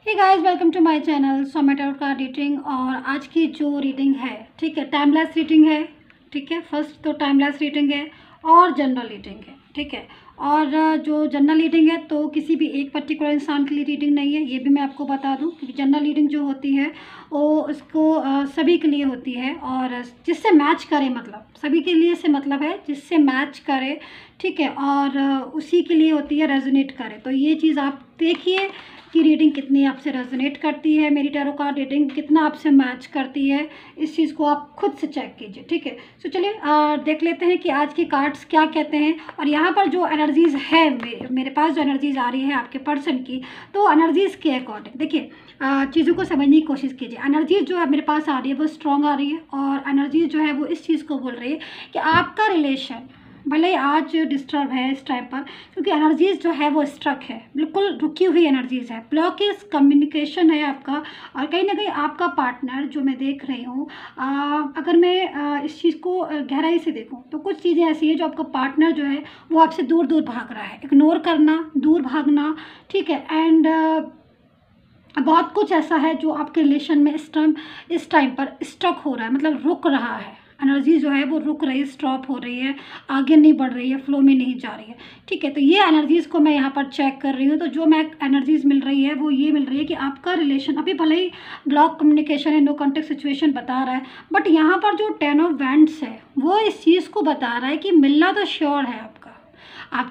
Hey guys, welcome to my channel Soma tarot card reading. और आज की जो रीडिंग है, ठीक है, टाइमलेस रीडिंग है। ठीक है, फर्स्ट तो टाइमलेस रीडिंग है और जनरल रीडिंग है। ठीक है, और जो जनरल रीडिंग है तो किसी भी एक पर्टिकुलर इंसान के लिए रीडिंग नहीं है, ये भी मैं आपको बता दूं, क्योंकि जनरल रीडिंग जो होती है वो उसको सभी के लिए होती है और जिससे मैच करे, मतलब सभी के लिए से मतलब है जिससे मैच करे। ठीक है, और उसी के लिए होती है, रेजोनेट करे। तो ये चीज़ आप देखिए कि रीडिंग कितनी आपसे रेजोनेट करती है, मेरी टैरो कार्ड रीडिंग कितना आपसे मैच करती है, इस चीज़ को आप खुद से चेक कीजिए। ठीक है, तो चलिए देख लेते हैं कि आज की कार्ड्स क्या कहते हैं। और यहाँ पर जो एनर्जीज़ है, मेरे पास जो एनर्जीज़ आ रही है आपके पर्सन की, तो एनर्जीज़ के अकॉर्डिंग देखिए, चीज़ों को समझने की कोशिश कीजिए। एनर्जीज जो है मेरे पास आ रही है वो स्ट्रॉन्ग आ रही है, और एनर्जीज जो है वो इस चीज़ को बोल रही है कि आपका रिलेशन भले ही आज डिस्टर्ब है इस टाइम पर, क्योंकि एनर्जीज जो है वो स्ट्रक है, बिल्कुल रुकी हुई एनर्जीज है, ब्लॉकेज कम्युनिकेशन है आपका। और कहीं ना कहीं आपका पार्टनर जो मैं देख रही हूँ, अगर मैं इस चीज़ को गहराई से देखूँ तो कुछ चीज़ें ऐसी है जो आपका पार्टनर जो है वो आपसे दूर दूर भाग रहा है, इग्नोर करना, दूर भागना। ठीक है, एंड बहुत कुछ ऐसा है जो आपके रिलेशन में इस टाइम पर स्टक हो रहा है, मतलब रुक रहा है। एनर्जी जो है वो रुक रही है, स्टॉप हो रही है, आगे नहीं बढ़ रही है, फ्लो में नहीं जा रही है। ठीक है, तो ये एनर्जीज़ को मैं यहाँ पर चेक कर रही हूँ। तो जो मैं एनर्जीज़ मिल रही है वो ये मिल रही है कि आपका रिलेशन अभी भले ही ब्लॉक कम्युनिकेशन है, नो कॉन्टेक्ट सिचुएशन बता रहा है, बट यहाँ पर जो 10 ऑफ वैंड्स है वो इस चीज़ को बता रहा है कि मिलना तो श्योर है आपका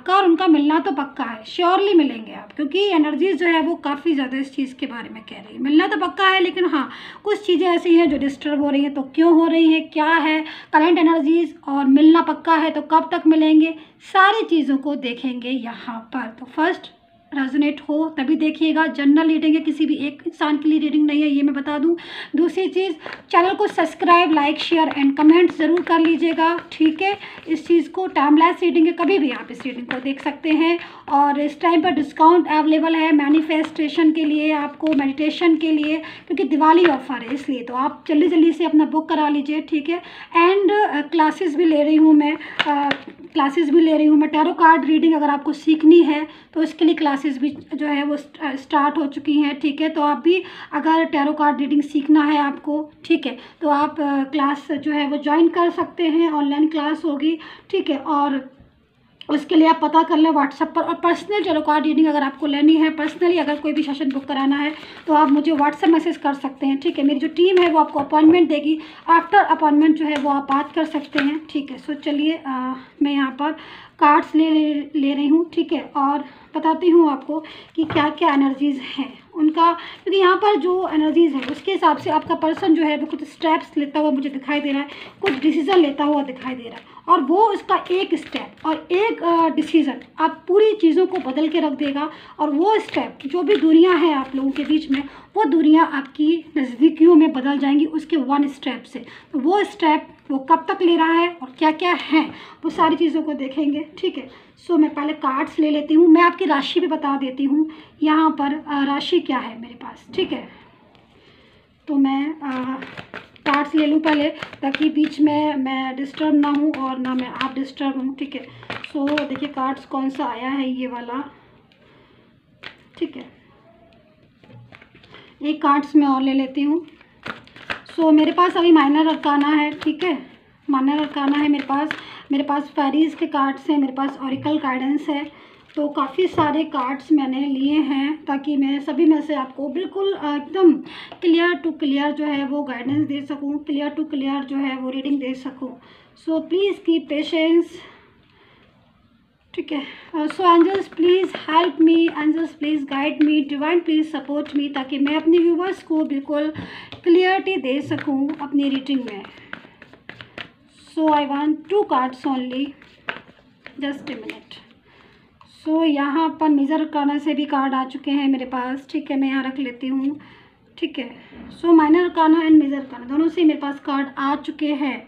और उनका मिलना तो पक्का है, श्योरली मिलेंगे आप, क्योंकि एनर्जीज जो है वो काफ़ी ज़्यादा इस चीज़ के बारे में कह रही है। मिलना तो पक्का है, लेकिन हाँ कुछ चीज़ें ऐसी हैं जो डिस्टर्ब हो रही हैं। तो क्यों हो रही हैं, क्या है करंट एनर्जीज, और मिलना पक्का है तो कब तक मिलेंगे, सारी चीज़ों को देखेंगे यहाँ पर। तो फर्स्ट रेजोनेट हो तभी देखिएगा, जनरल रीडिंग है, किसी भी एक इंसान के लिए रीडिंग नहीं है, ये मैं बता दूं। दूसरी चीज़, चैनल को subscribe, like, share and comment ज़रूर कर लीजिएगा। ठीक है, इस चीज़ को टाइमलेस रीडिंग है, कभी भी आप इस रीडिंग को देख सकते हैं। और इस टाइम पर डिस्काउंट अवेलेबल है मैनिफेस्टेशन के लिए, आपको मेडिटेशन के लिए, क्योंकि दिवाली ऑफर है, इसलिए तो आप जल्दी जल्दी से अपना बुक करा लीजिए। ठीक है, एंड क्लासेस भी ले रही हूँ मैं, टैरो कार्ड रीडिंग अगर आपको सीखनी है तो इसके लिए क्लासेस भी जो है वो स्टार्ट हो चुकी हैं। ठीक है, तो आप भी अगर टैरो कार्ड रीडिंग सीखना है आपको, ठीक है, तो आप क्लास जो है वो ज्वाइन कर सकते हैं, ऑनलाइन क्लास होगी। ठीक है, और उसके लिए आप पता कर लें व्हाट्सएप पर। और पर्सनल टैरो कार्ड रीडिंग अगर आपको लेनी है, पर्सनली अगर कोई भी सेशन बुक कराना है, तो आप मुझे व्हाट्सएप मैसेज कर सकते हैं। ठीक है, मेरी जो टीम है वो आपको अपॉइंटमेंट देगी, आफ्टर अपॉइंटमेंट जो है वो आप बात कर सकते हैं। ठीक है, सो चलिए मैं यहाँ पर कार्ड्स ले रही हूँ। ठीक है, और बताती हूँ आपको कि क्या क्या एनर्जीज़ हैं उनका, क्योंकि यहाँ पर जो एनर्जीज़ है उसके हिसाब से आपका पर्सन जो है वो कुछ स्टेप्स लेता हुआ मुझे दिखाई दे रहा है, कुछ डिसीज़न लेता हुआ दिखाई दे रहा है, और वो उसका एक स्टेप और एक डिसीज़न आप पूरी चीज़ों को बदल के रख देगा। और वो स्टेप, जो भी दूरियां हैं आप लोगों के बीच में, वो दूरियां आपकी नज़दीकियों में बदल जाएंगी उसके वन स्टेप से। तो वो स्टेप वो कब तक ले रहा है और क्या क्या है, वो सारी चीज़ों को देखेंगे। ठीक है, सो मैं पहले कार्ड्स ले लेती हूँ, मैं आपकी राशि भी बता देती हूँ यहाँ पर राशि क्या है मेरे पास। ठीक है, तो मैं कार्ड्स ले लूँ पहले, ताकि बीच में मैं डिस्टर्ब ना हूँ और ना मैं आप डिस्टर्ब हूँ। ठीक है, सो देखिए कार्ड्स कौन सा आया है, ये वाला। ठीक है, एक कार्ड्स मैं और ले लेती हूँ। सो मेरे पास अभी माइनर अरकाना है। ठीक है, माइनर अरकाना है मेरे पास फेरीज के कार्ड्स हैं, मेरे पास ऑरिकल गाइडेंस है। तो काफ़ी सारे कार्ड्स मैंने लिए हैं ताकि मैं सभी में से आपको बिल्कुल एकदम क्लियर टू क्लियर जो है वो गाइडेंस दे सकूं, क्लियर टू क्लियर जो है वो रीडिंग दे सकूं। So please keep patience. ठीक है, so angels please help me, angels please guide me, divine please support me, ताकि मैं अपने व्यूवर्स को बिल्कुल क्लियरिटी दे सकूं अपनी रीडिंग में। So I want 2 cards only, just a minute. So यहाँ पर मेजर अरकाना से भी कार्ड आ चुके हैं मेरे पास। ठीक है, मैं यहाँ रख लेती हूँ। ठीक है, so minor arcana and major arcana दोनों से मेरे पास कार्ड आ चुके हैं।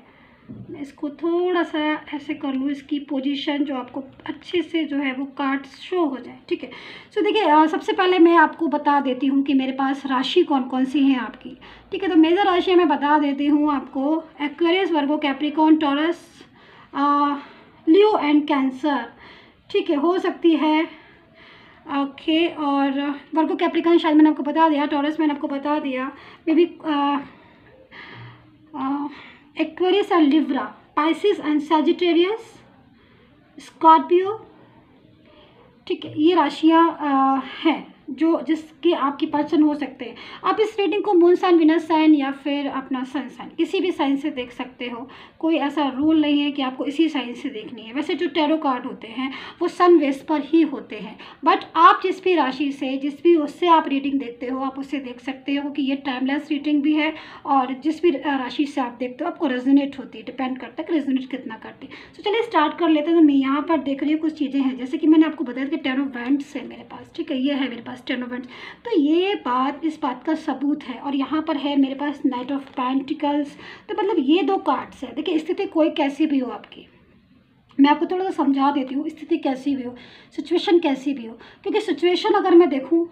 मैं इसको थोड़ा सा ऐसे कर लूँ, इसकी पोजीशन जो आपको अच्छे से जो है वो कार्ड शो हो जाए। ठीक है, सो देखिए सबसे पहले मैं आपको बता देती हूँ कि मेरे पास राशि कौन कौन सी है आपकी। ठीक है, तो मेजर राशि मैं बता देती हूँ आपको, Aquarius, Virgo, Capricorn, taurus, Leo and cancer. ठीक है, हो सकती है ओके। और वर्गो कैप्रिकॉर्न शायद मैंने आपको बता दिया, टॉरस मैंने आपको बता दिया, may be Aquarius and Libra, Pisces and Sagittarius, Scorpio. ठीक है, ये राशियाँ हैं जो जिसके आपकी पर्सन हो सकते हैं। आप इस रीडिंग को मून साइन, विनस साइन या फिर अपना सन साइन, किसी भी साइन से देख सकते हो। कोई ऐसा रूल नहीं है कि आपको इसी साइन से देखनी है। वैसे जो टैरो कार्ड होते हैं वो सन बेस पर ही होते हैं, बट आप जिस भी राशि से, जिस भी उससे आप रीडिंग देखते हो, आप उससे देख सकते हो कि ये टाइमलेस रीडिंग भी है। और जिस भी राशि से आप देखते हो आपको रेजोनेट होती है, डिपेंड करता है कि रेजोनेट कितना करती है। तो चलिए स्टार्ट कर लेते हैं। तो मैं यहाँ पर देख रही हूँ कुछ चीज़ें हैं, जैसे कि मैंने आपको बताया कि टेन ऑफ वैंड्स है मेरे पास। ठीक है, ये है मेरे पास 10 ऑफ वैंड्स। तो ये बात, इस बात का सबूत है। और यहाँ पर है मेरे पास नाइट ऑफ पेंटिकल्स। तो मतलब ये 2 कार्ड्स है। देखिए, स्थिति कोई कैसी भी हो आपकी, मैं आपको थोड़ा सा समझा देती हूँ, स्थिति कैसी भी हो, सिचुएशन कैसी भी हो। क्योंकि सिचुएशन अगर मैं देखूँ,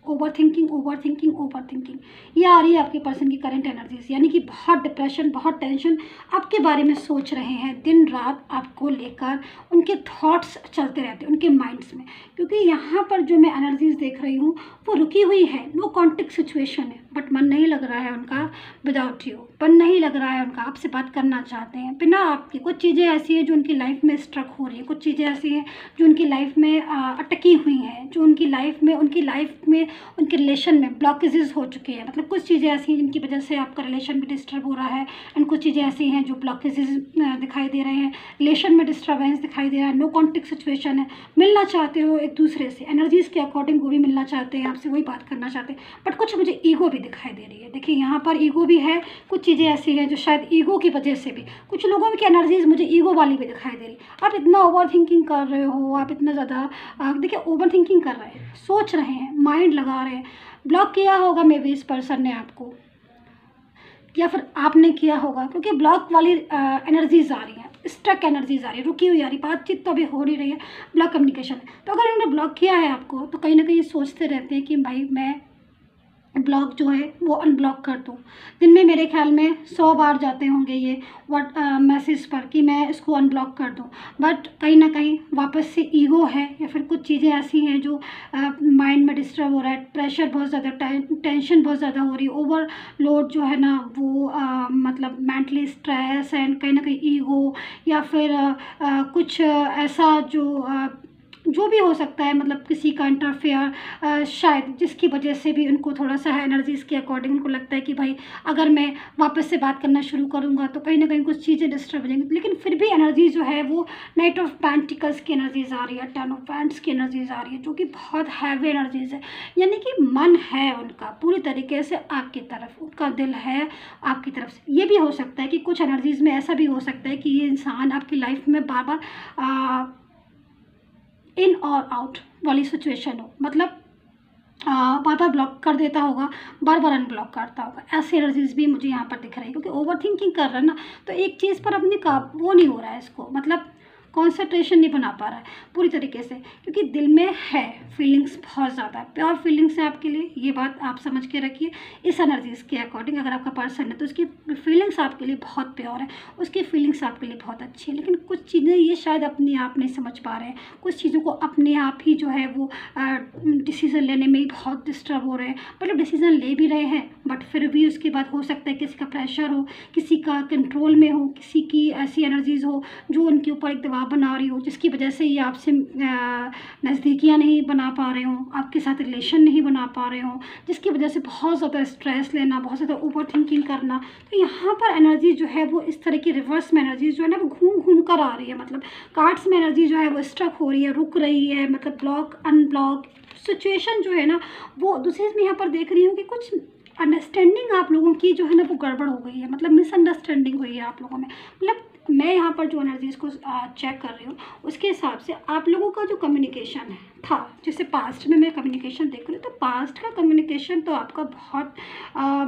over thinking, over thinking, over thinking, ये आ रही है आपके पर्सन की करंट एनर्जीज, यानी कि बहुत डिप्रेशन, बहुत टेंशन आपके बारे में सोच रहे हैं। दिन रात आपको लेकर उनके थॉट्स चलते रहते हैं उनके माइंड्स में। क्योंकि यहाँ पर जो मैं एनर्जीज देख रही हूँ वो रुकी हुई है, नो कॉन्टेक्ट सिचुएशन है, बट मन नहीं लग रहा है उनका विदाउट यू, मन नहीं लग रहा है उनका, आपसे बात करना चाहते हैं बिना आपके। कुछ चीज़ें ऐसी हैं जो उनकी लाइफ में स्ट्रक हो रही है, कुछ चीज़ें ऐसी हैं जो उनकी लाइफ में अटकी हुई हैं, जो उनकी लाइफ में उनके रिलेशन में ब्लॉकेजेस हो चुके हैं। मतलब कुछ चीज़ें ऐसी हैं जिनकी वजह से आपका रिलेशन भी डिस्टर्ब हो रहा है, एंड कुछ चीज़ें ऐसी हैं जो ब्लॉकेजेस दिखाई दे रहे हैं, रिलेशन में डिस्टर्बेंस दिखाई दे रहा है, नो कॉन्टेक्ट सिचुएशन है। मिलना चाहते हो एक दूसरे से, एनर्जीज़ के अकॉर्डिंग वो भी मिलना चाहते हैं आपसे, वही बात करना चाहते हैं, बट कुछ मुझे ईगो भी दिखाई दे रही है। देखिए, यहाँ पर ईगो भी है, कुछ चीज़ें ऐसी हैं जो शायद ईगो की वजह से भी, कुछ लोगों की एनर्जीज मुझे ईगो वाली भी दिखाई दे रही। आप इतना ओवर थिंकिंग कर रहे हो, आप इतना ज़्यादा देखिए ओवर थिंकिंग कर रहे हैं, सोच रहे हैं, माइंड लगा रहे हैं। ब्लॉक किया होगा मे बी इस पर्सन ने आपको, या फिर आपने किया होगा, क्योंकि ब्लॉक वाली एनर्जीज आ रही हैं, स्ट्रक एनर्जीज आ रही है, रुकी हुई आ रही, बातचीत तो अभी हो नहीं रही है, ब्लॉक कम्युनिकेशन। तो अगर इन्होंने ब्लॉक किया है आपको, तो कहीं ना कहीं सोचते रहते हैं कि भाई मैं ब्लॉक जो है वो अनब्लॉक कर दूँ। दिन में मेरे ख्याल में 100 बार जाते होंगे ये मैसेज पर कि मैं इसको अनब्लॉक कर दूँ, बट कहीं ना कहीं वापस से ईगो है, या फिर कुछ चीज़ें ऐसी हैं जो माइंड में डिस्टर्ब हो रहा है, प्रेशर बहुत ज़्यादा, टेंशन बहुत ज़्यादा हो रही है, ओवरलोड जो है ना वो मतलब मेंटली स्ट्रेस एंड कहीं ना कहीं ईगो, या फिर कुछ ऐसा जो भी हो सकता है, मतलब किसी का इंटरफेयर शायद, जिसकी वजह से भी उनको थोड़ा सा है एनर्जीज़ के अकॉर्डिंग उनको लगता है कि भाई अगर मैं वापस से बात करना शुरू करूँगा तो कहीं ना कहीं कुछ चीज़ें डिस्टर्ब हो जाएंगी। लेकिन फिर भी एनर्जी जो है वो नाइट ऑफ पेंटिकल्स की एनर्जीज आ रही है, 10 ऑफ वैंड्स की एनर्जीज आ रही है, जो कि बहुत हैवी एनर्जीज है। यानी कि मन है उनका पूरी तरीके से आपकी तरफ, उनका दिल है आपकी तरफ से। ये भी हो सकता है कि कुछ एनर्जीज़ में ऐसा भी हो सकता है कि ये इंसान आपकी लाइफ में बार बार इन और आउट वाली सिचुएशन हो, मतलब बार बार ब्लॉक कर देता होगा, बार बार अनब्लॉक करता होगा। ऐसी एनर्जीज भी मुझे यहाँ पर दिख रही है, क्योंकि ओवर थिंकिंग कर रहा है ना, तो एक चीज़ पर अपनी वो नहीं हो रहा है, इसको मतलब कॉन्सेंट्रेशन नहीं बना पा रहा है पूरी तरीके से, क्योंकि दिल में है फीलिंग्स बहुत ज़्यादा, प्योर फीलिंग्स है आपके लिए। ये बात आप समझ के रखिए इस एनर्जीज़ के अकॉर्डिंग। अगर आपका पर्सन है तो उसकी फीलिंग्स आपके लिए बहुत प्योर है, उसकी फीलिंग्स आपके लिए बहुत अच्छी है। लेकिन कुछ चीज़ें ये शायद अपने आप नहीं समझ पा रहे हैं, कुछ चीज़ों को अपने आप ही जो है वो डिसीज़न लेने में ही बहुत डिस्टर्ब हो रहे हैं। मतलब डिसीज़न ले भी रहे हैं, बट फिर भी उसके बाद हो सकता है किसी का प्रेशर हो, किसी का कंट्रोल में हो, किसी की ऐसी एनर्जीज़ हो जो उनके ऊपर एक दबाव बना रही हो, जिसकी वजह से ये आपसे नज़दीकियाँ नहीं बना पा रहे हो, आपके साथ रिलेशन नहीं बना पा रहे हो, जिसकी वजह से बहुत ज़्यादा स्ट्रेस लेना, बहुत ज़्यादा ओवर थिंकिंग करना। तो यहाँ पर एनर्जी जो है वो इस तरह की रिवर्स में एनर्जी जो है ना वो घूम घूम कर आ रही है। मतलब कार्ड्स में एनर्जी जो है वो स्ट्रक हो रही है, रुक रही है, मतलब ब्लॉक अनब्लॉक सिचुएशन जो है ना वो। दूसरी चीज़ मैं यहाँ पर देख रही हूँ कि कुछ अंडरस्टैंडिंग आप लोगों की जो है ना वो गड़बड़ हो गई है, मतलब मिसअंडरस्टैंडिंग हुई है आप लोगों में। मतलब मैं यहाँ पर जो एनर्जीज़ को चेक कर रही हूँ उसके हिसाब से आप लोगों का जो कम्युनिकेशन है था, जैसे पास्ट में मैं कम्युनिकेशन देख रही हूँ, तो पास्ट का कम्युनिकेशन तो आपका बहुत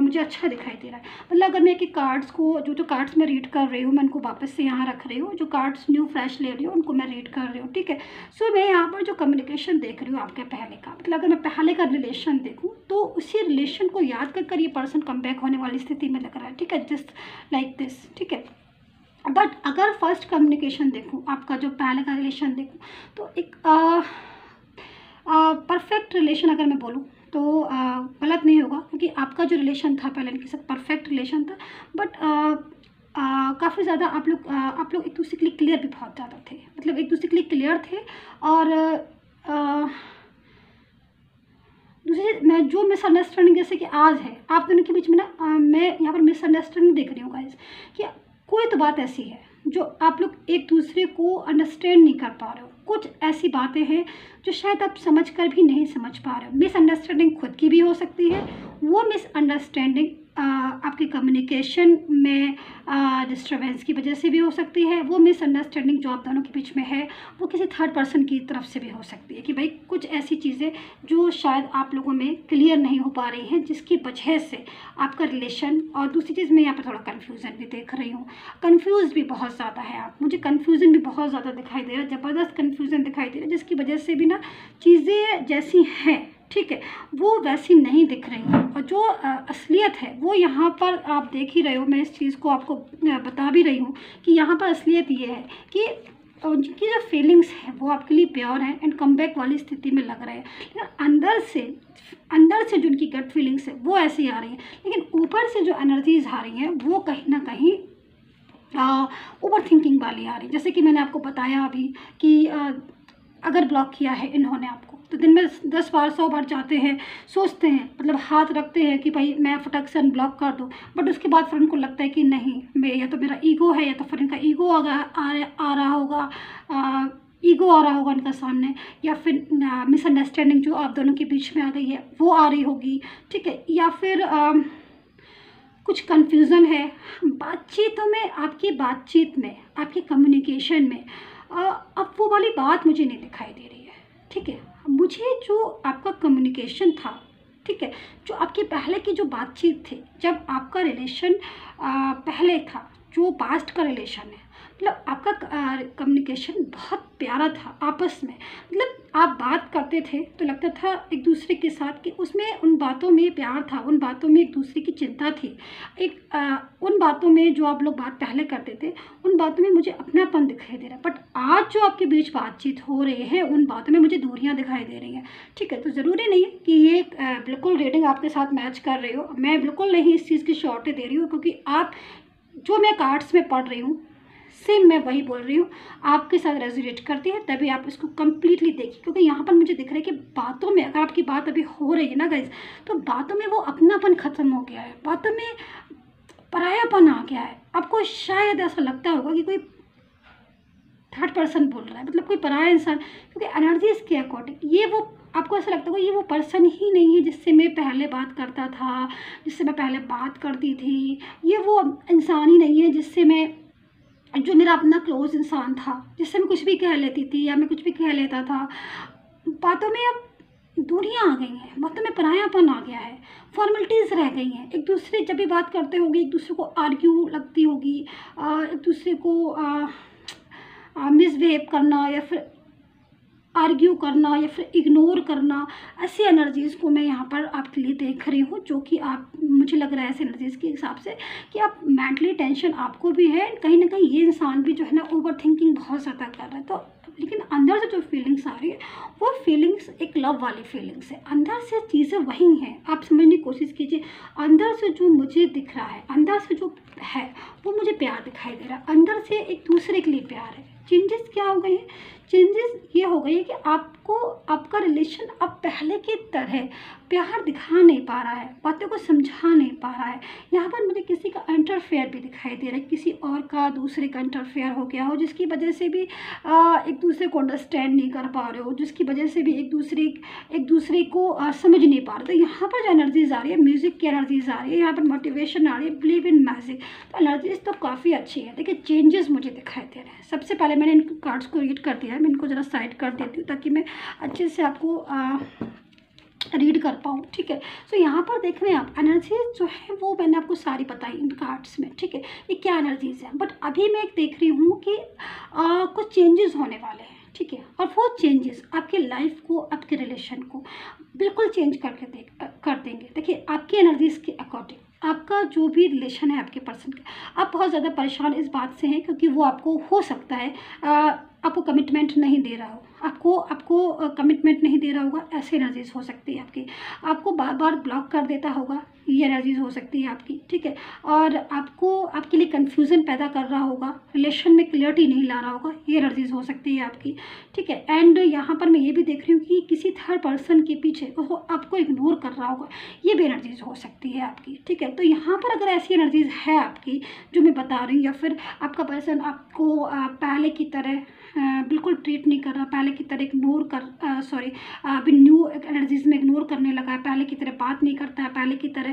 मुझे अच्छा दिखाई दे रहा है। मतलब अगर मैं एक कार्ड्स को जो कार्ड्स मैं रीड कर रही हूँ मैं उनको वापस से यहाँ रख रही हूँ, जो कार्ड्स न्यू फ्रेश ले रही हूँ उनको मैं रीड कर रही हूँ, ठीक है। सो मैं यहाँ पर जो कम्युनिकेशन देख रही हूँ आपके पहले का, मतलब अगर मैं पहले का रिलेशन देखूँ तो उसी रिलेशन को याद कर ये पर्सन कम बैक होने वाली स्थिति में लग रहा है, ठीक है, जस्ट लाइक दिस, ठीक है। बट अगर फर्स्ट कम्युनिकेशन देखूँ, आपका जो पहले का रिलेशन देखूँ, तो एक परफेक्ट रिलेशन अगर मैं बोलूँ तो गलत नहीं होगा, क्योंकि आपका जो रिलेशन था पहले इनके साथ परफेक्ट रिलेशन था, बट काफ़ी ज़्यादा आप लोग एक दूसरे के लिए क्लियर भी बहुत ज़्यादा थे, मतलब एक दूसरे के लिए क्लियर थे। और दूसरी मैं जो मिसअंडरस्टैंडिंग जैसे कि आज है आप दोनों के बीच में ना, मैं यहाँ पर मिसअंडरस्टैंडिंग देख रही हूँ गाइस, कि कोई तो बात ऐसी है जो आप लोग एक दूसरे को अंडरस्टैंड नहीं कर पा रहे हो। कुछ ऐसी बातें हैं जो शायद आप समझ कर भी नहीं समझ पा रहे हो। मिसअंडरस्टैंडिंग खुद की भी हो सकती है, वो मिसअंडरस्टैंडिंग आपकी कम्युनिकेशन में डिस्टर्बेंस की वजह से भी हो सकती है। वो मिसअंडरस्टैंडिंग जो आप दोनों के बीच में है वो किसी थर्ड पर्सन की तरफ से भी हो सकती है, कि भाई कुछ ऐसी चीज़ें जो शायद आप लोगों में क्लियर नहीं हो पा रही हैं, जिसकी वजह से आपका रिलेशन। और दूसरी चीज़ मैं यहाँ पर थोड़ा कन्फ्यूज़न भी देख रही हूँ, कन्फ्यूज़ भी बहुत ज़्यादा है आप, मुझे कन्फ्यूज़न भी बहुत ज़्यादा दिखाई दे रहा है, ज़बरदस्त कन्फ्यूज़न दिखाई दे रहा है, जिसकी वजह से भी ना चीज़ें जैसी हैं, ठीक है, वो वैसी नहीं दिख रही हैं। और जो असलियत है वो यहाँ पर आप देख ही रहे हो, मैं इस चीज़ को आपको बता भी रही हूँ कि यहाँ पर असलियत ये है कि उनकी जो फीलिंग्स हैं वो आपके लिए प्योर हैं एंड कमबैक वाली स्थिति में लग रहे हैं, लेकिन अंदर से जो उनकी गट फीलिंग्स है वो ऐसी आ रही हैं, लेकिन ऊपर से जो एनर्जीज आ रही हैं वो कहीं ना कहीं ओवर थिंकिंग वाली आ रही है। जैसे कि मैंने आपको बताया अभी कि अगर ब्लॉक किया है इन्होंने आपको, तो दिन में 10 बार 100 बार जाते हैं, सोचते हैं, मतलब हाथ रखते हैं कि भाई मैं फटक से अनब्लॉक कर दूँ, बट उसके बाद फिर उनको लगता है कि नहीं, मैं या तो मेरा ईगो है, या तो फिर इनका ईगो आ रहा होगा, ईगो आ रहा होगा इनका सामने, या फिर मिसअंडरस्टैंडिंग जो आप दोनों के बीच में आ गई है वो आ रही होगी, ठीक है, या फिर कुछ कन्फ्यूज़न है बातचीतों में, आपकी बातचीत में, आपकी कम्युनिकेशन में। अब वो वाली बात मुझे नहीं दिखाई दे रही है, ठीक है। मुझे जो आपका कम्युनिकेशन था, ठीक है, जो आपकी पहले की जो बातचीत थी, जब आपका रिलेशन पहले था, जो पास्ट का रिलेशन है, मतलब आपका कम्युनिकेशन बहुत प्यारा था आपस में, मतलब आप बात करते थे तो लगता था एक दूसरे के साथ कि उसमें उन बातों में प्यार था, उन बातों में एक दूसरे की चिंता थी, उन बातों में जो आप लोग बात पहले करते थे उन बातों में मुझे अपनापन दिखाई दे रहा है। बट आज जो आपके बीच बातचीत हो रही है उन बातों में मुझे दूरियां दिखाई दे रही हैं, ठीक है। तो ज़रूरी नहीं है कि ये बिल्कुल रीडिंग आपके साथ मैच कर रही हो, मैं बिल्कुल नहीं इस चीज़ की श्योरिटी दे रही हूँ, क्योंकि आप जो मैं कार्ड्स में पढ़ रही हूँ सेम मैं वही बोल रही हूँ, आपके साथ रेजोनेट करती है, तभी आप इसको कम्प्लीटली देखिए। क्योंकि यहाँ पर मुझे दिख रहा है कि बातों में, अगर आपकी बात अभी हो रही है ना गाइस, तो बातों में वो अपनापन ख़त्म हो गया है, बातों में परायापन आ गया है। आपको शायद ऐसा लगता होगा कि कोई थर्ड पर्सन बोल रहा है, मतलब कोई पराया इंसान, क्योंकि एनर्जीज के अकॉर्डिंग ये वो आपको ऐसा लगता होगा ये वो पर्सन ही नहीं है जिससे मैं पहले बात करता था, जिससे मैं पहले बात करती थी, ये वो इंसान ही नहीं है जिससे मैं, जो मेरा अपना क्लोज इंसान था, जिससे मैं कुछ भी कह लेती थी या मैं कुछ भी कह लेता था। बातों में अब दूरियां आ गई हैं, बातों में परायापन आ गया है, फॉर्मेलिटीज़ रह गई हैं। एक दूसरे जब भी बात करते होंगे एक दूसरे को आर्ग्यू लगती होगी, एक दूसरे को मिसबिहेव करना या फिर आर्ग्यू करना या फिर इग्नोर करना, ऐसी एनर्जीज़ को मैं यहाँ पर आपके लिए देख रही हूँ, जो कि आप, मुझे लग रहा है ऐसी एनर्जीज़ के हिसाब से कि आप मेंटली टेंशन आपको भी है, कहीं ना कहीं ये इंसान भी जो है ना ओवर थिंकिंग बहुत ज़्यादा कर रहा है। तो लेकिन अंदर से जो फीलिंग्स आ रही है वो फीलिंग्स एक लव वाली फीलिंग्स है, अंदर से चीज़ें वही हैं, आप समझने की कोशिश कीजिए। अंदर से जो मुझे दिख रहा है, अंदर से जो है वो मुझे प्यार दिखाई दे रहा है, अंदर से एक दूसरे के लिए प्यार है। चेंजेस क्या हो गए हैं? चेंजेस ये हो गई है कि आपको आपका रिलेशन अब पहले की तरह प्यार दिखा नहीं पा रहा है, बातों को समझा नहीं पा रहा है। यहाँ पर मुझे किसी का इंटरफेयर भी दिखाई दे रहा है, किसी और का, दूसरे का इंटरफेयर हो गया हो, जिसकी वजह से भी एक दूसरे को अंडरस्टैंड नहीं कर पा रहे हो, जिसकी वजह से भी एक दूसरे को समझ नहीं पा रहे। तो यहाँ पर जो एनर्जीज आ रही है, म्यूज़िक की एनर्जीज आ रही है, यहाँ पर मोटिवेशन आ रही है, बिलीव इन मैजिक, तो एनर्जीज तो काफ़ी अच्छी है। देखिए चेंजेस मुझे दिखाई दे रहे हैं। सबसे पहले मैंने इन कार्ड्स को रीड कर दिया है, मैं इनको ज़रा साइड कर देती हूँ ताकि मैं अच्छे से आपको रीड कर पाऊँ, ठीक है। सो यहाँ पर देख रहे हैं आप एनर्जीज जो है वो मैंने आपको सारी बताई इन कार्ड्स में, ठीक है, ये क्या एनर्जीज हैं। बट अभी मैं एक देख रही हूँ कि कुछ चेंजेस होने वाले हैं, ठीक है, और वो चेंजेस आपके लाइफ को, आपके रिलेशन को बिल्कुल चेंज कर देंगे। देखिए आपकी एनर्जीज के अकॉर्डिंग आपका जो भी रिलेशन है आपके पर्सन का, आप बहुत ज़्यादा परेशान इस बात से हैं क्योंकि वो आपको, हो सकता है आपको कमिटमेंट नहीं दे रहा हो, आपको आपको कमिटमेंट नहीं दे रहा होगा, ऐसी एनर्जीज हो सकती है आपकी। आपको बार बार ब्लॉक कर देता होगा, ये एनर्जीज हो सकती है आपकी, ठीक है। और आपको आपके लिए कन्फ्यूज़न पैदा कर रहा होगा, रिलेशन में क्लियरिटी नहीं ला रहा होगा, ये एनर्जीज हो सकती है आपकी, ठीक है। एंड यहाँ पर मैं ये भी देख रही हूँ कि किसी थर्ड पर्सन के पीछे वो आपको इग्नोर कर रहा होगा, ये भी एनर्जीज हो सकती है आपकी, ठीक है। तो यहाँ पर अगर ऐसी एनर्जीज है आपकी जो मैं बता रही हूँ, या फिर आपका पर्सन आपको पहले की तरह बिल्कुल ट्रीट नहीं कर रहा, पहले की तरह इग्नोर कर अभी न्यू एनर्जीज में इग्नोर करने लगा है, पहले की तरह बात नहीं करता है, पहले की तरह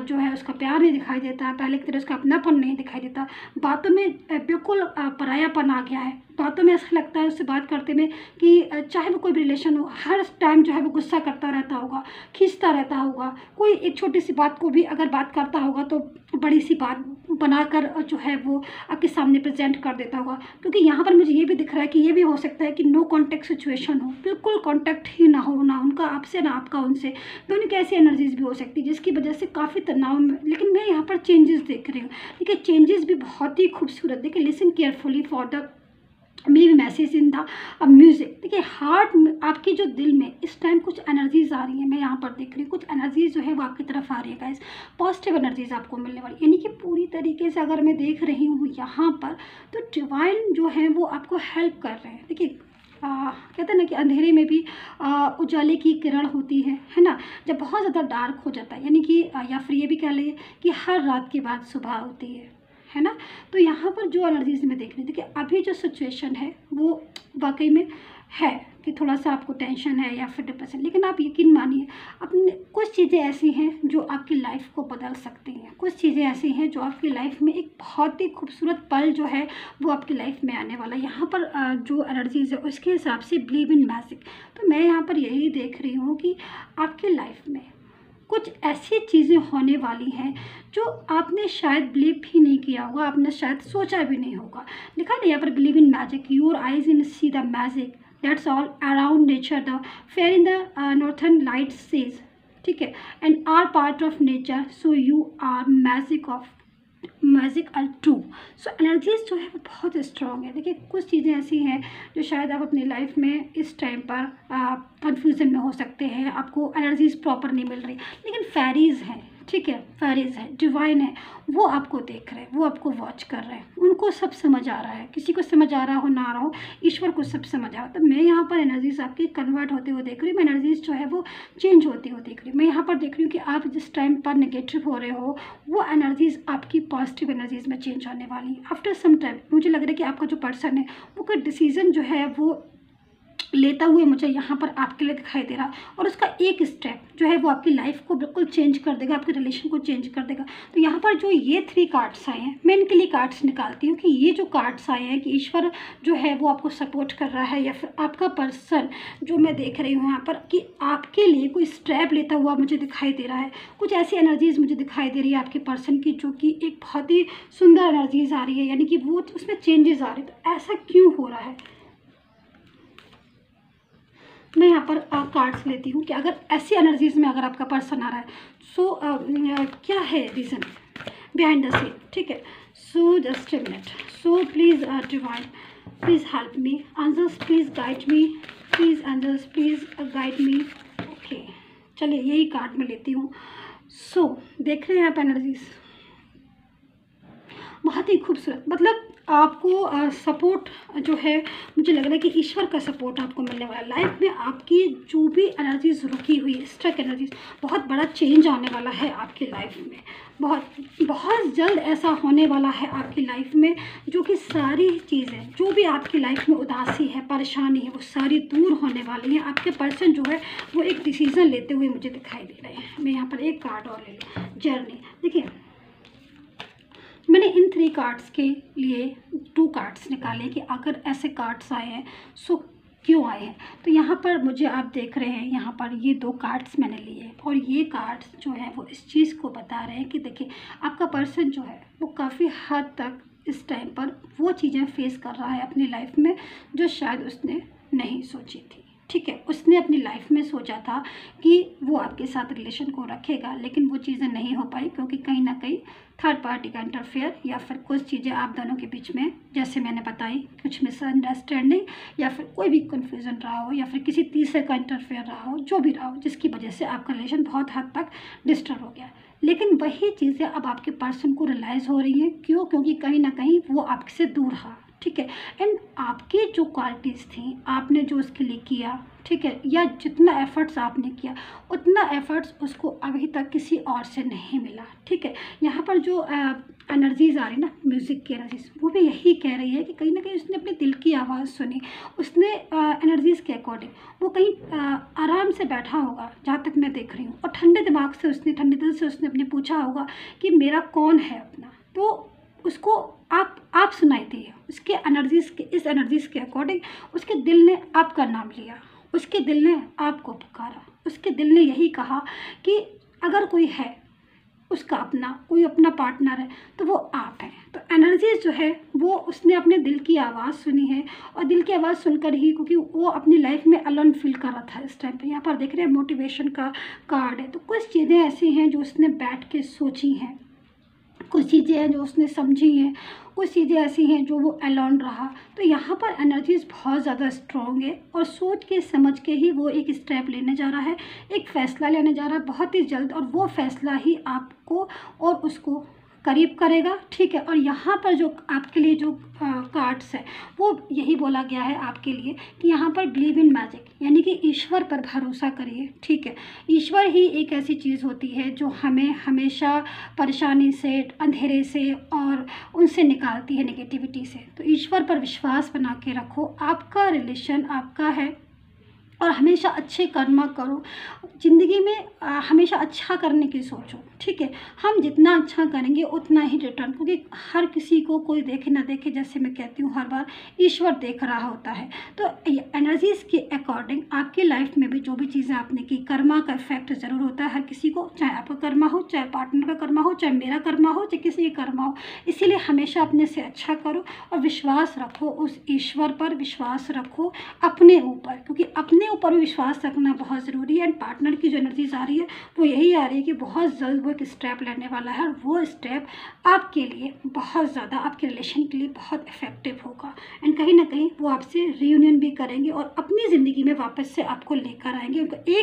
जो है उसका प्यार नहीं दिखाई देता है, पहले की तरह उसका अपनापन नहीं दिखाई देता, बातों में बिल्कुल परायापन आ गया है, बातों में ऐसा लगता है उससे बात करते में कि चाहे वो कोई भी रिलेशन हो, हर टाइम जो है वो गुस्सा करता रहता होगा, खींचता रहता होगा, कोई एक छोटी सी बात को भी अगर बात करता होगा तो बड़ी सी बात बनाकर जो है वो आपके सामने प्रेजेंट कर देता होगा। क्योंकि यहाँ पर मुझे ये भी दिख रहा है कि ये भी हो सकता है कि नो कॉन्टैक्ट सिचुएशन हो, बिल्कुल कॉन्टैक्ट ही ना हो, ना उनका आपसे ना आपका उनसे, दोनों की ऐसी एनर्जीज भी हो सकती है जिसकी वजह से काफ़ी तनाव में। लेकिन मैं यहाँ पर चेंजेस देख रही हूँ, देखिए चेंजेस भी बहुत ही खूबसूरत। देखिए listen carefully for the may be message in the music. देखिए हार्ट आपके जो दिल में इस टाइम कुछ एनर्जीज आ रही है, मैं यहाँ पर देख रही हूँ कुछ एनर्जीज जो है वो आपकी तरफ आ रही है गाइस, पॉजिटिव एनर्जीज आपको मिलने वाली, यानी कि पूरी तरीके से अगर मैं देख रही हूँ यहाँ पर तो डिवाइन जो है वो आपको हेल्प कर रहे हैं। देखिए कहते हैं ना कि अंधेरे में भी उजाले की किरण होती है ना। जब बहुत ज़्यादा डार्क हो जाता है, यानी कि या फिर ये भी कह लीजिए कि हर रात के बाद सुबह होती है ना। तो यहाँ पर जो एनर्जीज में देख रही थी कि अभी जो सिचुएशन है वो वाकई में है कि थोड़ा सा आपको टेंशन है या फिर डिप्रेशन, लेकिन आप यकीन मानिए अपने कुछ चीज़ें ऐसी हैं जो आपकी लाइफ को बदल सकती हैं, कुछ चीज़ें ऐसी हैं जो आपकी लाइफ में एक बहुत ही खूबसूरत पल जो है वो आपकी लाइफ में आने वाला है। यहाँ पर जो एनर्जीज है उसके हिसाब से बिलीव इन मैजिक। तो मैं यहाँ पर यही देख रही हूँ कि आपकी लाइफ में कुछ ऐसी चीज़ें होने वाली हैं जो आपने शायद बिलीव भी नहीं किया होगा, आपने शायद सोचा भी नहीं होगा। लिखा नहीं यहाँ पर believe in magic, your eyes in see the magic that's all around nature the fair in the northern light sees, ठीक है, and are part of nature so you are magical too. So energies जो है वो बहुत strong है। देखिए कुछ चीज़ें ऐसी हैं जो शायद आप अपनी लाइफ में इस टाइम पर कंफ्यूजन में हो सकते हैं, आपको एनर्जीज प्रॉपर नहीं मिल रही, लेकिन फेरीज हैं, ठीक है, फेरीज है, डिवाइन है, वो आपको देख रहे हैं, वो आपको वॉच कर रहे हैं, उनको सब समझ आ रहा है, किसी को समझ आ रहा हो ना आ रहा हो, ईश्वर को सब समझ आ रहा हो। तो मैं यहाँ पर एनर्जीज आपकी कन्वर्ट होते हुए देख रही हूँ, मैं एनर्जीज जो है वो चेंज होती हुई देख रही हूँ। मैं यहाँ पर देख रही हूँ कि आप जिस टाइम पर नेगेटिव हो रहे हो वो एनर्जीज आपकी पॉजिटिव एनर्जीज में चेंज होने वाली है। आफ्टर सम टाइम मुझे लग रहा है कि आपका जो पर्सन है वो कोई डिसीजन जो है वो लेता हुए मुझे यहाँ पर आपके लिए दिखाई दे रहा, और उसका एक स्टेप जो है वो आपकी लाइफ को बिल्कुल चेंज कर देगा, आपके रिलेशन को चेंज कर देगा। तो यहाँ पर जो ये 3 कार्ड्स आए हैं, मैं इनके लिए कार्ड्स निकालती हूँ कि ये जो कार्ड्स आए हैं कि ईश्वर जो है वो आपको सपोर्ट कर रहा है, या फिर आपका पर्सन जो मैं देख रही हूँ यहाँ पर कि आपके लिए कोई स्टेप लेता हुआ मुझे दिखाई दे रहा है। कुछ ऐसी एनर्जीज मुझे दिखाई दे रही है आपके पर्सन की जो कि एक बहुत ही सुंदर एनर्जीज आ रही है, यानी कि वो उसमें चेंजेस आ रहे हैं। तो ऐसा क्यों हो रहा है, मैं यहाँ पर कार्ड्स लेती हूँ कि अगर ऐसी एनर्जीज में अगर आपका पर्सन आ रहा है सो क्या है रीज़न बिहाइंड द सीन, ठीक है। So just a minute, so please divine please help me, answers please guide me, please answers please guide me. Okay चलिए यही कार्ड मैं लेती हूँ। सो देख रहे हैं आप एनर्जीज बहुत ही खूबसूरत, मतलब आपको सपोर्ट जो है मुझे लग रहा है कि ईश्वर का सपोर्ट आपको मिलने वाला है। लाइफ में आपकी जो भी एनर्जीज रुकी हुई है, स्ट्रक एनर्जीज, बहुत बड़ा चेंज आने वाला है आपकी लाइफ में, बहुत जल्द ऐसा होने वाला है आपकी लाइफ में जो कि सारी चीज़ें जो भी आपकी लाइफ में उदासी है, परेशानी है, वो सारी दूर होने वाली है। आपके पर्सन जो है वो एक डिसीज़न लेते हुए मुझे दिखाई दे रहे हैं। मैं यहाँ पर एक कार्ड और ले लूँ, जर्नी। देखिए मैंने इन 3 कार्ड्स के लिए 2 कार्ड्स निकाले कि अगर ऐसे कार्ड्स आए हैं सो क्यों आए हैं। तो यहाँ पर मुझे आप देख रहे हैं, यहाँ पर ये 2 कार्ड्स मैंने लिए और ये कार्ड्स जो है वो इस चीज़ को बता रहे हैं कि देखिए आपका पर्सन जो है वो काफ़ी हद तक इस टाइम पर वो चीज़ें फेस कर रहा है अपनी लाइफ में जो शायद उसने नहीं सोची थी, ठीक है। उसने अपनी लाइफ में सोचा था कि वो आपके साथ रिलेशन को रखेगा, लेकिन वो चीज़ें नहीं हो पाई क्योंकि कहीं ना कहीं थर्ड पार्टी का इंटरफेयर या फिर कुछ चीज़ें आप दोनों के बीच में, जैसे मैंने बताई, कुछ मिसअंडरस्टैंडिंग या फिर कोई भी कन्फ्यूज़न रहा हो या फिर किसी तीसरे का इंटरफेयर रहा हो, जो भी रहा हो, जिसकी वजह से आपका रिलेशन बहुत हद तक डिस्टर्ब हो गया। लेकिन वही चीज़ें अब आपके पर्सन को रियलाइज़ हो रही हैं। क्यों? क्योंकि कहीं ना कहीं वो आपसे दूर रहा, ठीक है। एंड आपकी जो क्वालिटीज़ थी, आपने जो उसके लिए किया, ठीक है, या जितना एफर्ट्स आपने किया उतना एफर्ट्स उसको अभी तक किसी और से नहीं मिला, ठीक है। यहाँ पर जो एनर्जीज़ आ रही ना, म्यूज़िक की एनर्जीज, वो भी यही कह रही है कि कहीं ना कहीं उसने अपने दिल की आवाज़ सुनी, उसने एनर्जीज़ के अकॉर्डिंग वो कहीं आराम से बैठा होगा, जहाँ तक मैं देख रही हूँ, और ठंडे दिमाग से उसने, ठंडे दिल से उसने अपने पूछा होगा कि मेरा कौन है अपना। तो उसको आप सुनाई दिए, उसके एनर्जीज़ के, इस एनर्जीज़ के अकॉर्डिंग उसके दिल ने आपका नाम लिया, उसके दिल ने आपको पुकारा, उसके दिल ने यही कहा कि अगर कोई है उसका अपना, कोई अपना पार्टनर है तो वो आप हैं। तो एनर्जीज जो है वो उसने अपने दिल की आवाज़ सुनी है, और दिल की आवाज़ सुनकर ही, क्योंकि वो अपनी लाइफ में अलोन फील कर रहा था इस टाइम पे। यहाँ पर देख रहे हैं मोटिवेशन का कार्ड है। तो कुछ चीज़ें ऐसी हैं जो उसने बैठ के सोची हैं, कुछ चीज़ें हैं जो उसने समझी हैं, कुछ चीज़ें ऐसी हैं जो वो अलोन रहा। तो यहाँ पर एनर्जीज़ बहुत ज़्यादा स्ट्रॉन्ग है, और सोच के समझ के ही वो एक स्टेप लेने जा रहा है, एक फ़ैसला लेने जा रहा है बहुत ही जल्द, और वो फ़ैसला ही आपको और उसको करीब करेगा, ठीक है। और यहाँ पर जो आपके लिए जो कार्ड्स है वो यही बोला गया है आपके लिए कि यहाँ पर बिलीव इन मैजिक, यानी कि ईश्वर पर भरोसा करिए, ठीक है। ईश्वर ही एक ऐसी चीज़ होती है जो हमें हमेशा परेशानी से, अंधेरे से और उनसे निकालती है, नेगेटिविटी से। तो ईश्वर पर विश्वास बना के रखो, आपका रिलेशन आपका है, और हमेशा अच्छे कर्म करो ज़िंदगी में, हमेशा अच्छा करने की सोचो, ठीक है। हम जितना अच्छा करेंगे उतना ही रिटर्न, क्योंकि हर किसी को कोई देखे ना देखे, जैसे मैं कहती हूँ हर बार, ईश्वर देख रहा होता है। तो एनर्जीज़ के अकॉर्डिंग आपकी लाइफ में भी जो भी चीज़ें आपने की, कर्मा का इफेक्ट ज़रूर होता है हर किसी को, चाहे आपका कर्मा हो, चाहे पार्टनर का कर्मा हो, चाहे मेरा कर्मा हो, चाहे किसी का कर्मा हो। इसीलिए हमेशा अपने से अच्छा करो और विश्वास रखो उस ईश्वर पर, विश्वास रखो अपने ऊपर, क्योंकि अपने ऊपर भी विश्वास रखना बहुत ज़रूरी है। एंड पार्टनर की जो एनर्जीज आ रही है वो यही आ रही है कि बहुत जल्द वो एक स्टेप लेने वाला है, और वो स्टेप आपके लिए बहुत ज़्यादा, आपके रिलेशन के लिए बहुत इफेक्टिव होगा। एंड कहीं ना कहीं वो आपसे रीयूनियन भी करेंगे और अपनी ज़िंदगी में वापस से आपको लेकर आएंगे।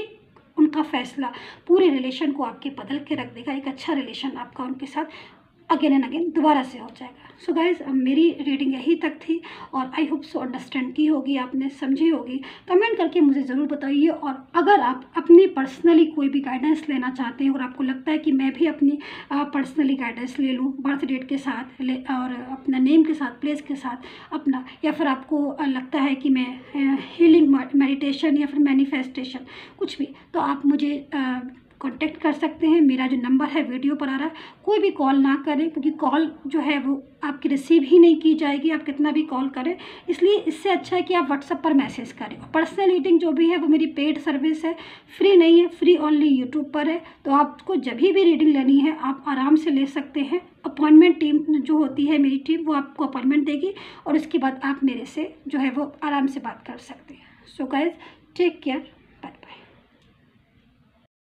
उनका फैसला पूरे रिलेशन को आपके बदल के रख देगा। एक अच्छा रिलेशन आपका उनके साथ अगेन एंड अगेन दोबारा से हो जाएगा। सो गाइज़, मेरी रीडिंग यही तक थी, और आई होप सो अंडरस्टैंड की होगी आपने, समझी होगी। कमेंट करके मुझे ज़रूर बताइए। और अगर आप अपनी पर्सनली कोई भी गाइडेंस लेना चाहते हैं, और आपको लगता है कि मैं भी अपनी पर्सनली गाइडेंस ले लूँ बर्थ डेट के साथ, और अपना नेम के साथ, प्लेस के साथ अपना, या फिर आपको लगता है कि मैं हीलिंग मेडिटेशन या फिर मैनिफेस्टेशन कुछ भी, तो आप मुझे कांटेक्ट कर सकते हैं। मेरा जो नंबर है वीडियो पर आ रहा है। कोई भी कॉल ना करें, क्योंकि कॉल जो है वो आपकी रिसीव ही नहीं की जाएगी, आप कितना भी कॉल करें। इसलिए इससे अच्छा है कि आप व्हाट्सएप पर मैसेज करें। पर्सनल रीडिंग जो भी है वो मेरी पेड सर्विस है, फ्री नहीं है, फ्री ओनली यूट्यूब पर है। तो आपको जब भी रीडिंग लेनी है आप आराम से ले सकते हैं। अपॉइंटमेंट टीम जो होती है, मेरी टीम, वो आपको अपॉइंटमेंट देगी, और उसके बाद आप मेरे से जो है वो आराम से बात कर सकते हैं। So guys, take care.